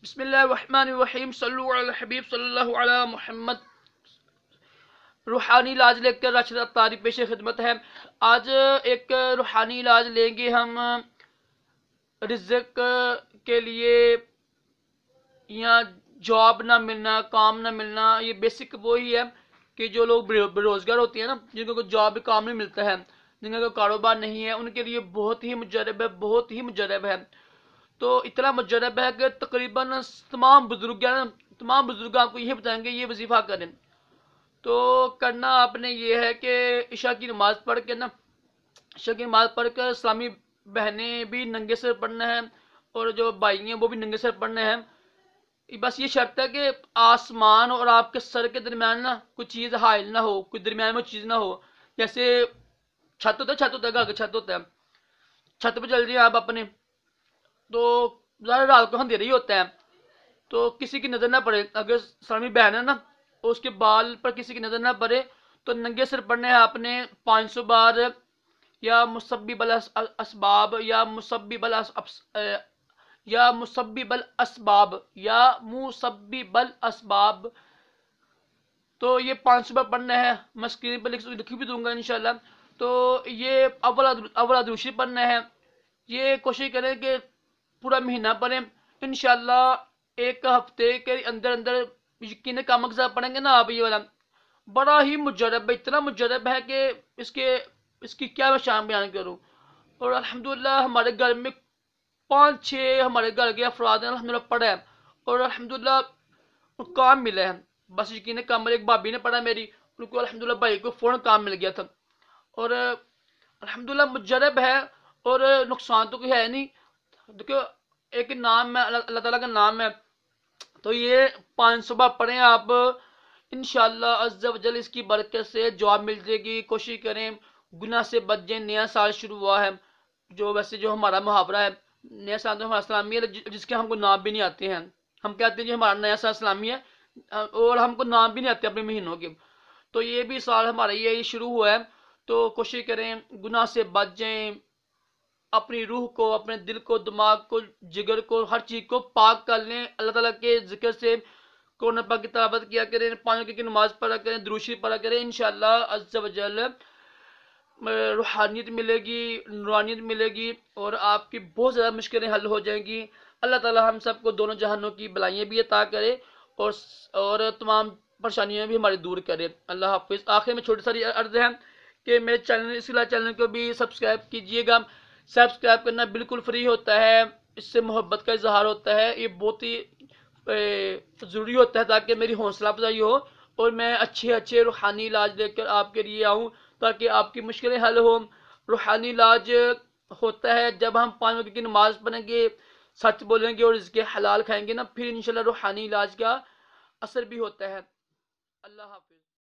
بسم اللہ الرحمن الرحیم، صلو علی الحبیب صلی اللہ علی محمد۔ روحانی علاج لے کر راشد اطاری پیش خدمت ہے۔ آج ایک روحانی علاج لیں گے ہم رزق کے لیے، یا جاب نہ ملنا، کام نہ ملنا۔ یہ بیسک وہی ہے کہ جو لوگ بے روزگار ہوتے ہیں نا، جن کو جاب کام نہیں ملتا ہے، جن کا کاروبار نہیں ہے، ان کے لیے بہت ہی مجرب ہے، بہت ہی مجرب ہے۔ تو اتنا مجرب ہے کہ تقریباً تمام بزرگ آپ کو یہ بتائیں گے یہ وظیفہ کریں۔ تو کرنا آپ نے یہ ہے کہ عشاء کی نماز پڑھ کے نا، عشاء کی نماز پڑھ کر اسلامی بہنیں بھی ننگے سر پڑھنا ہے، اور جو بھائی ہیں وہ بھی ننگے سر پڑھنا ہے۔ بس یہ شرط ہے کہ آسمان اور آپ کے سر کے درمیان نا کوئی چیز حائل نہ ہو، کوئی درمیان میں چیز نہ ہو۔ جیسے چھت ہوتا ہے گھر کا چھت ہوتا ہے، چھت پہ چل جائیں آپ اپنے، تو ظاہر رات کو اندھیرا ہی ہوتا ہے، تو کسی کی نظر نہ پڑے۔ اگر اسلامی بہن ہے نا، اس کے بال پر کسی کی نظر نہ پڑے، تو ننگے سر پڑھنے ہیں آپ نے 500 بار یا مسبب الاسباب یا مسبب الاسباب۔ تو یہ 500 بار پڑھنا ہے، میں اسکرین پر لکھ بھی دوں گا انشاءاللہ۔ تو یہ اول درود شریف پڑھنا ہے۔ یہ کوشش کریں کہ پورا مہینہ پڑھیں انشاءاللہ۔ ایک ہفتے کے اندر یقین کام کے ساتھ پڑھیں گے نا آپ، یہ والا بڑا ہی مجرب ہے، اتنا مجرب ہے کہ اس کی کیا میں شان بیان کروں۔ اور الحمدللہ ہمارے گھر میں 5-6 ہمارے گھر کے افراد ہیں الحمدللہ پڑھا ہے، اور الحمدللہ کام ملا ہے۔ بس یقین کام، ایک بھابی نے پڑھا میری، ان کو الحمدللہ بھائی کو فوراً کام مل گیا تھا، اور الحمدللہ مجرب ہے، اور نقصان تو کوئی ہے نہیں۔ دیکھو ایک نام ہے، اللہ تعالیٰ کا نام ہے، تو یہ 500 بار پڑھیں آپ انشاءاللہ عز و جل۔ اس کی برکت سے جواب مل جائے گی۔ کوشش کریں گناہ سے بچ جائیں، نیا سال شروع ہوا ہے، جو ہمارا محاورہ ہے، نیا سال تو ہمارا اسلامی ہے، جس کے ہم کو نام بھی نہیں آتے ہیں۔ ہم کہتے ہیں جی ہمارا نیا سال اسلامی ہے، اور ہم کو نام بھی نہیں آتے اپنے مہینوں کے۔ تو یہ بھی سال ہمارا یہ شروع ہوا ہے، تو کوشش کریں گناہ سے بچ جائیں، اپنی روح کو، اپنے دل کو، دماغ کو، جگر کو، ہر چیز کو پاک کر لیں اللہ تعالیٰ کے ذکر سے۔ قرآن پاک کی تلاوت کیا کریں، 5 وقت کی نماز پڑھا کریں، درود شریف پڑھا کریں، انشاءاللہ عز و جل روحانیت ملے گی، نورانیت ملے گی، اور آپ کی بہت زیادہ مشکلیں حل ہو جائیں گی۔ اللہ تعالیٰ ہم سب کو دونوں جہانوں کی بلائیاں بھی عطا کرے، اور تمام پریشانیاں بھی ہماری دور کرے۔ اللہ حافظ۔ آخر میں چھوٹی ساری عرض ہے کہ میرے چینل کو بھی سبسکرائب کیجئے گا۔ سبسکرائب کرنا بالکل فری ہوتا ہے، اس سے محبت کا اظہار ہوتا ہے، یہ بہت ہی ضروری ہوتا ہے تاکہ میری حوصلہ افزائی ہو، اور میں اچھے روحانی علاج لے کر آپ کے لیے آؤں تاکہ آپ کی مشکلیں حل ہوں۔ روحانی علاج ہوتا ہے جب ہم 5 وقت کی نماز پڑھیں گے، سچ بولیں گے اور رزق حلال کھائیں گے نا، پھر انشاءاللہ روحانی علاج کا اثر بھی ہوتا ہے۔ اللہ حافظ۔